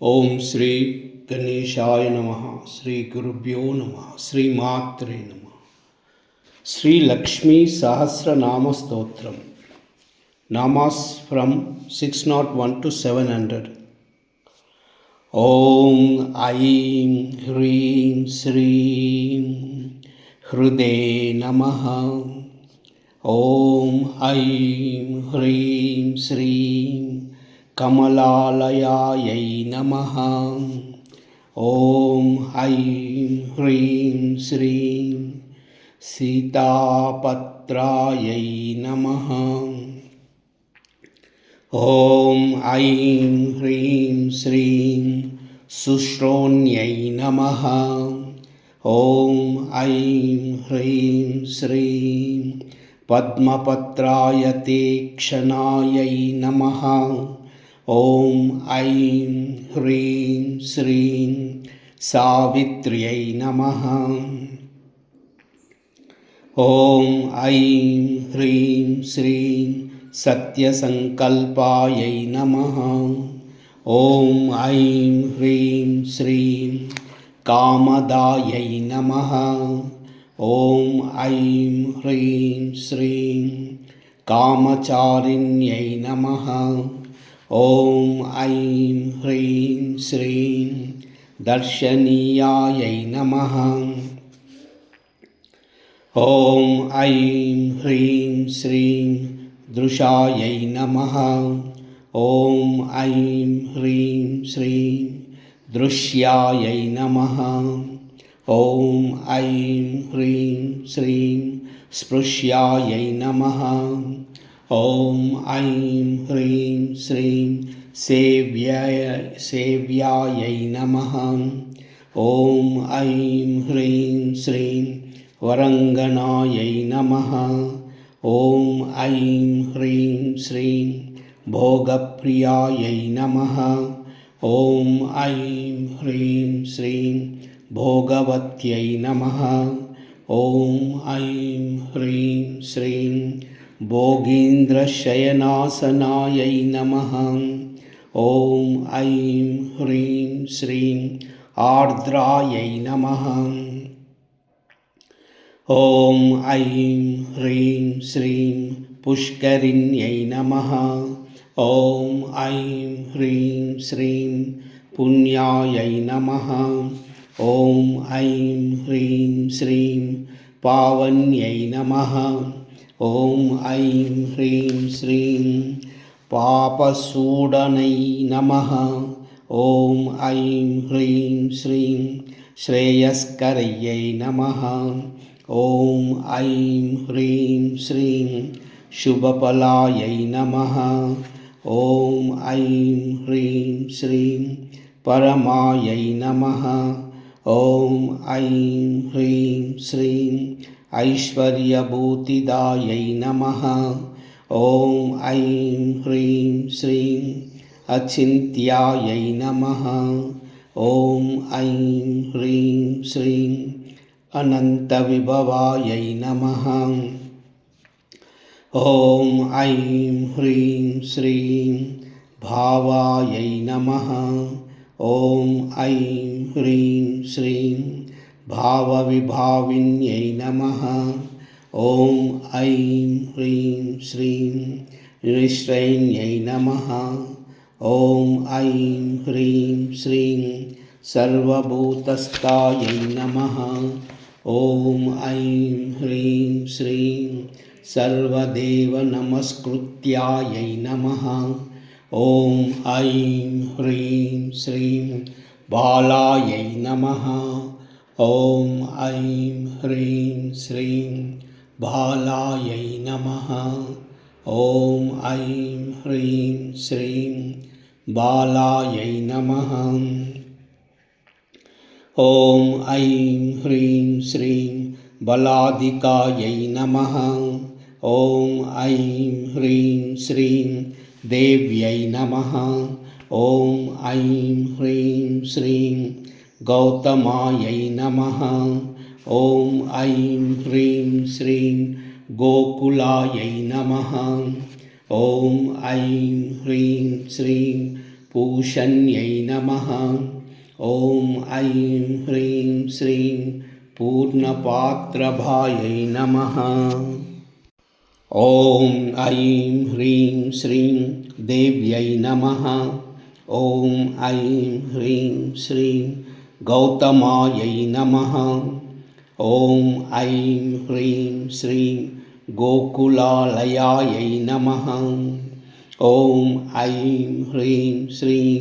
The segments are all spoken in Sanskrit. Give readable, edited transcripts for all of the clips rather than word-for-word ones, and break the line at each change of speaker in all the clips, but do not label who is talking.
ఓం శ్రీ గణేశాయ నమః. శ్రీ గురుభ్యో నమః. శ్రీమాత్రే నమః. శ్రీ లక్ష్మీ సహస్రనామ స్తోత్రం. Namas from 601 to 700. ఓం ఐం హ్రీం శ్రీం హృదే నమః. ఓం ఐం హ్రీం శ్రీం కమలాలయాయై నమః. ఓం ఐం హ్రీం శ్రీం సీతాపత్రాయై నమః. ఓం ఐం హ్రీం శ్రీం సుశ్రోణ్యై నమః. ఓం ఐం హ్రీం శ్రీం పద్మపత్రాయ తీక్షణాయై నమః. ఓం ఐం హ్రీం శ్రీం సావిత్ర్యై నమః. ఓం ఐం హ్రీం శ్రీం సత్యసంకల్పాయై నమః. ఓం ఐం హ్రీం శ్రీం కామదాయై నమః. ఓం ఐం హ్రీం శ్రీం కామచారిణ్యై నమః. ఓం ఐం హ్రీం శ్రీం దర్శనీయాయై నమః. ఓం ఐం హ్రీం శ్రీం దృశాయై నమః. ఓం ఐం హ్రీం శ్రీం దృశ్యాయై నమః. ఓం ఐం హ్రీం శ్రీం స్పృశ్యాయై నమః. ఓం ఐం హ్రీం శ్రీం సేవ్యాయై నమః. ఓం ఐం హ్రీం శ్రీం వరంగనాయై నమః. ఓం ఐం హ్రీం శ్రీం భోగప్రియాయై నమః. ఓం ఐం హ్రీం శ్రీం భోగవత్యై నమః. ఓం ఐం హ్రీం శ్రీం భోగీంద్రశయనాసనాయై నమః. ఓం ఐం హ్రీం శ్రీం ఆర్ద్రాయై నమః. ఓం ఐం హ్రీం శ్రీం పుష్కరిణ్యై నమః. ఓం ఐం హ్రీం శ్రీం పుణ్యాయై నమః. ఓం ఐం హ్రీం శ్రీం పావన్యై నమః. ఓం ఐం హ్రీం శ్రీం పాపసూడనై నమః. ఓం ఐం హ్రీం శ్రీం శ్రేయస్కరయ్యై నమః. ఓం ఐం హ్రీం శ్రీం శుభఫలాయై నమః. ఓం ఐం హ్రీం శ్రీం పరమాయై నమః. ఓం ఐం హ్రీం శ్రీం ఐశ్వర్యభూతిదాయై నమః. ఓం ఐం హ్రీం శ్రీం అచింత్యాయై నమః. ఓం ఐం హ్రీం శ్రీం అనంతవిభవాయై నమః. ఓం ఐం హ్రీం శ్రీం భావాయై నమః. ఓం ఐం హ్రీం శ్రీం భావవిభావిన్యై నమః. ఓం ఐం హ్రీం శ్రీం నిశ్రైన్యై నమః. ఓం ఐం హ్రీం శ్రీం సర్వభూతస్థాయై నమః. ఓం ఐం హ్రీం శ్రీం సర్వదేవ నమస్కృత్యాయై నమః. ఓం ఐం హ్రీం శ్రీం బాలాయై నమః. ఓం ఐం హ్రీం శ్రీం బాలాయై నమః. ఓం ఐం హ్రీం శ్రీం బాలాయై నమః. ఓం ఐం హ్రీం శ్రీం బలాదికాయై నమః. ఓం ఐం హ్రీం శ్రీం దేవ్యై నమః. ఓం ఐం హ్రీం శ్రీం గౌతమాయై నమః. ఓం ఐం హ్రీం శ్రీం గోకులాయై నమః. ఓం ఐం హ్రీం శ్రీం पूषण्यै नमः। ॐ ऐं ह्रीं श्रीं पूर्णपात्रभायै नमः। ॐ ऐं ह्रीं श्रीं देव्यै नमः। ॐ ऐं ह्रीं श्रीं गौतमायै नमः। ॐ ऐं ह्रीं श्रीं गोकुलालयायै नमः। ॐ ऐं ह्रीं श्रीं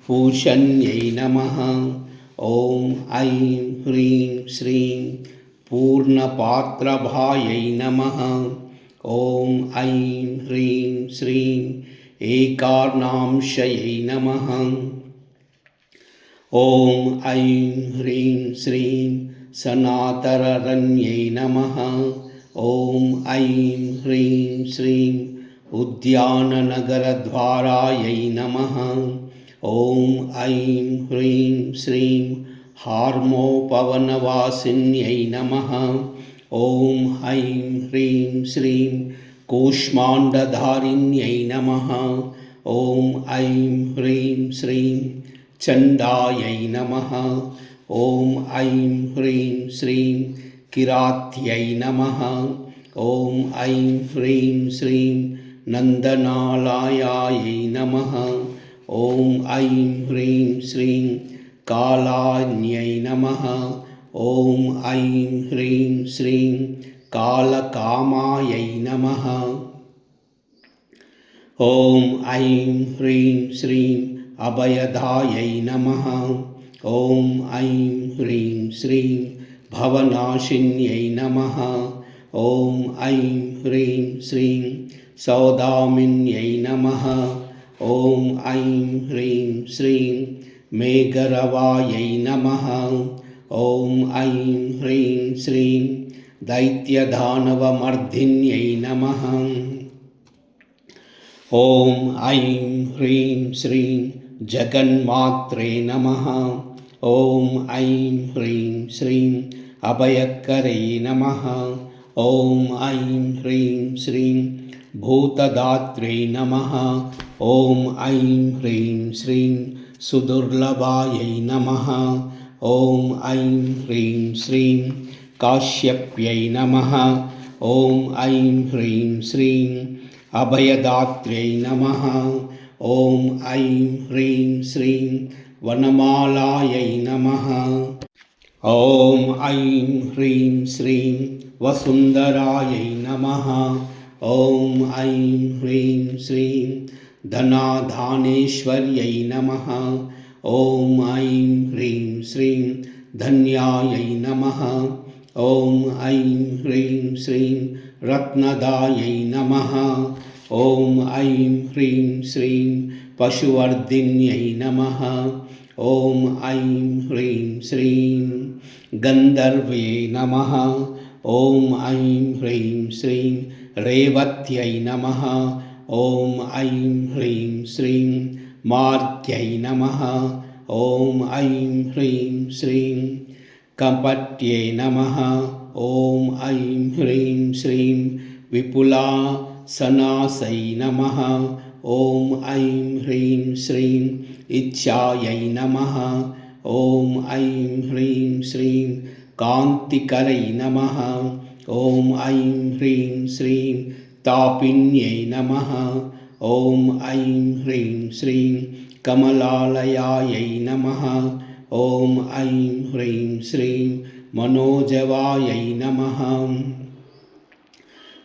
पूषण्यै नमः। ॐ ऐं ह्रीं श्रीं पूर्णपात्रभायै नमः। ॐ ऐं ह्रीं श्रीं एकार्नांशयै नमः। ॐ ऐं ह्रीं श्रीं सनातररण्यै नमः। ॐ ऐं ह्रीं श्रीं उद्याननगरद्वारायै नमः। ॐ ऐं ह्रीं श्रीं हार्मोपवनवासिन्यै नमः। ॐ ऐं ह्रीं श्रीं कूष्माण्डधारिण्यै नमः। ॐ ऐं ह्रीं श्रीं चण्डायै नमः। ॐ ऐं ह्रीं श्रीं किरात्यै नमः। ॐ ऐं ह्रीं श्रीं नन्दनालयायै नमः। ॐ ऐं ह्रीं श्रीं कालान्यै नमः। ॐ ऐं ह्रीं श्रीं कालकामायै नमः। ॐ ऐं ह्रीं श्रीं अभयदायै नमः। ॐ ऐं ह्रीं श्रीं भवनाशिन्यै नमः। ॐ ऐं ह्रीं श्रीं सौदामिन्यै नमः। ॐ ऐं ह्रीं श्रीं मेघरवायै नमः। ॐ ऐं ह्रीं श्रीं दैत्यदानवमर्दिन्यै नमः। ॐ ऐं ह्रीं श्रीं जगन्मात्रे नमः। ॐ ऐं ह्रीं श्रीं अभयकरै नमः। ॐ ऐं ह्रीं श्रीं भूतदात्रे नमः। ॐ ऐं ह्रीं श्रीं सुदुर्लभायै नमः। ॐ ऐं ह्रीं श्रीं काश्यप्यै नमः। ॐ ऐं ह्रीं श्रीं अभयदात्रे नमः। ॐ ऐं ह्रीं श्रीं वनमालायै नमः। ॐ ऐं ह्रीं श्रीं वसुन्धरायै नमः। ॐ ऐं ह्रीं श्रीं धनाधानेश्वर्यै नमः। ॐ ऐं ह्रीं श्रीं धन्यायै नमः। ॐ ऐं ह्रीं श्रीं रत्नदायै नमः। ॐ ऐं ह्रीं श्रीं पशुवर्धिन्यै नमः। ॐ ऐं ह्रीं श्रीं गन्धर्वे नमः। ॐ ऐं ह्रीं श्रीं रेवत्यै नमः। ॐ ऐं ह्रीं श्रीं मार्त्यै नमः। ॐ ऐं ह्रीं श्रीं कपट्ये नमः। ॐ ऐं ह्रीं श्रीं विपुलासनासै नमः। ॐ ऐं ह्रीं श्रीं इच्छायै नमः। ॐ ऐं ह्रीं श्रीं कान्तिकरै नमः। ॐ ऐं ह्रीं श्रीं तापिन्यै नमः। ॐ ऐं ह्रीं श्रीं कमलालयायै नमः। ॐ ऐं ह्रीं श्रीं मनोजवायै नमः।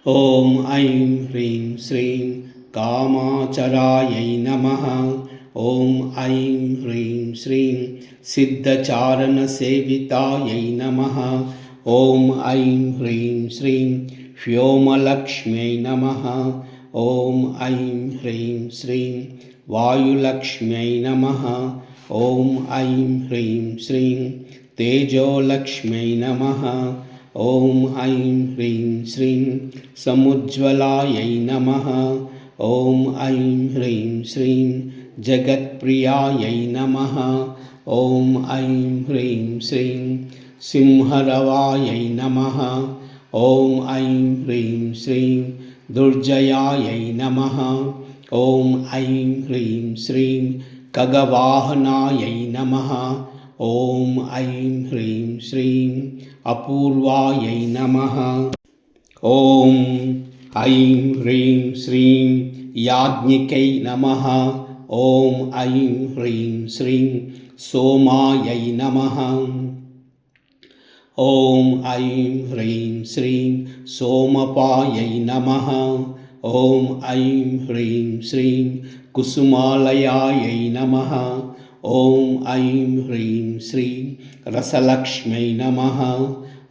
ॐ ऐं ह्रीं श्रीं कामाचरायै नमः। ॐ ऐं ह्रीं श्रीं सिद्धचारणसेवितायै नमः। ॐ ऐं ह्रीं श्रीं व्योमलक्ष्म्यै नमः। ॐ ऐं ह्रीं श्रीं वायुलक्ष्म्यै नमः। ॐ ऐं ह्रीं श्रीं तेजोलक्ष्म्यै नमः। ॐ ऐं ह्रीं श्रीं समुज्ज्वलायै नमः। ॐ ऐं ह्रीं श्रीं जगत्प्रियायै नमः। ॐ ऐं ह्रीं श्रीं सिंहरवायै नमः। ॐ ऐं ह्रीं श्रीं दुर्जयायै नमः। ॐ ऐं ह्रीं श्रीं खगवाहनायै नमः। ॐ ऐं ह्रीं श्रीं अपूर्वायै नमः। ॐ ऐं ह्रीं श्रीं याज्ञिकै नमः। ॐ ऐं ह्रीं श्रीं सोमायै नमः। ॐ ऐं ह्रीं श्रीं सोमपायै नमः। ॐ ऐं ह्रीं श्रीं कुसुमालयायै नमः। ॐ ऐं ह्रीं श्रीं रसलक्ष्म्यै नमः।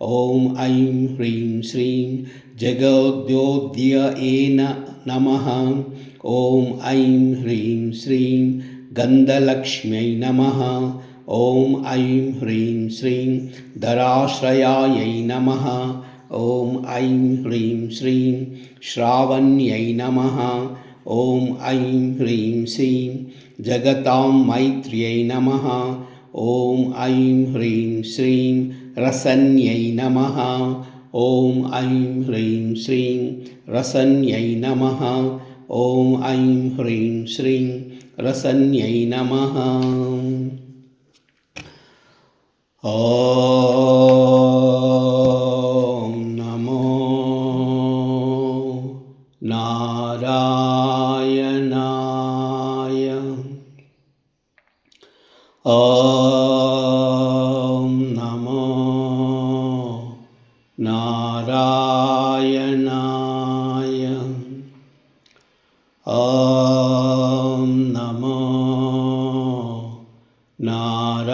ॐ ऐं ह्रीं श्रीं जगद्योदये नमः। ॐ ऐं ह्रीं श्रीं गन्धलक्ष्म्यै नमः। ॐ ऐं ह्रीं श्रीं धराश्रयायै नमः। ॐ ऐं ह्रीं श्रीं श्रावण्यै नमः। ॐ ऐं ह्रीं श्रीं जगतां मैत्र्यै नमः। ॐ ऐं ह्रीं श्रीं रसन्यै नमः। ॐ ऐं ह्रीं श्रीं रसन्यै नमः। ॐ ऐं ह्रीं श्रीं रसन्यै नमः। ॐ नमो नारायणाय। ॐ नमो नारायणाय। ॐ नमो नारायणाय।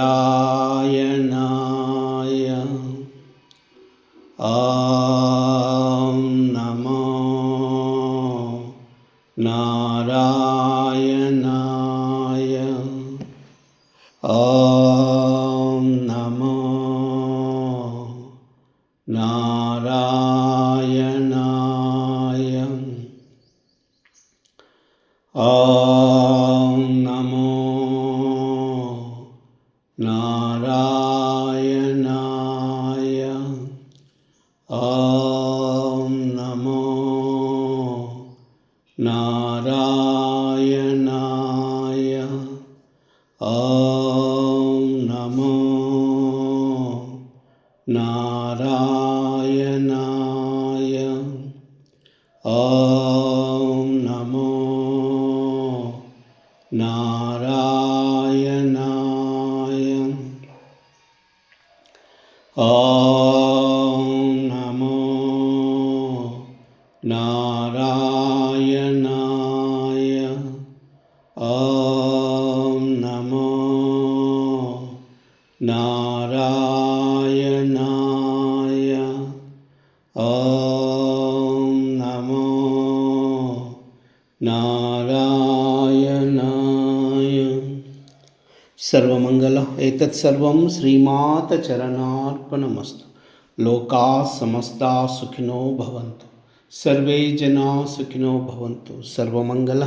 ॐ नमो नारायणाय। ॐ नमो नारायणाय। ॐ नमो नारायणाय। ॐ नमो नारायणाय। ॐ नमो नारायणाय। ॐ नमो नारायणाय। ॐ नमो नारायणाय। ॐ नमो नारायणाय। ॐ नमो नारायणाय। सर्वमंगल एतत् सर्वं श्रीमातचरणार्पणमस्तु। लोकाः समस्ताः सुखिनो भवन्तु। सर्वे जनाः सुखिनो भवन्तु। सर्वमंगल।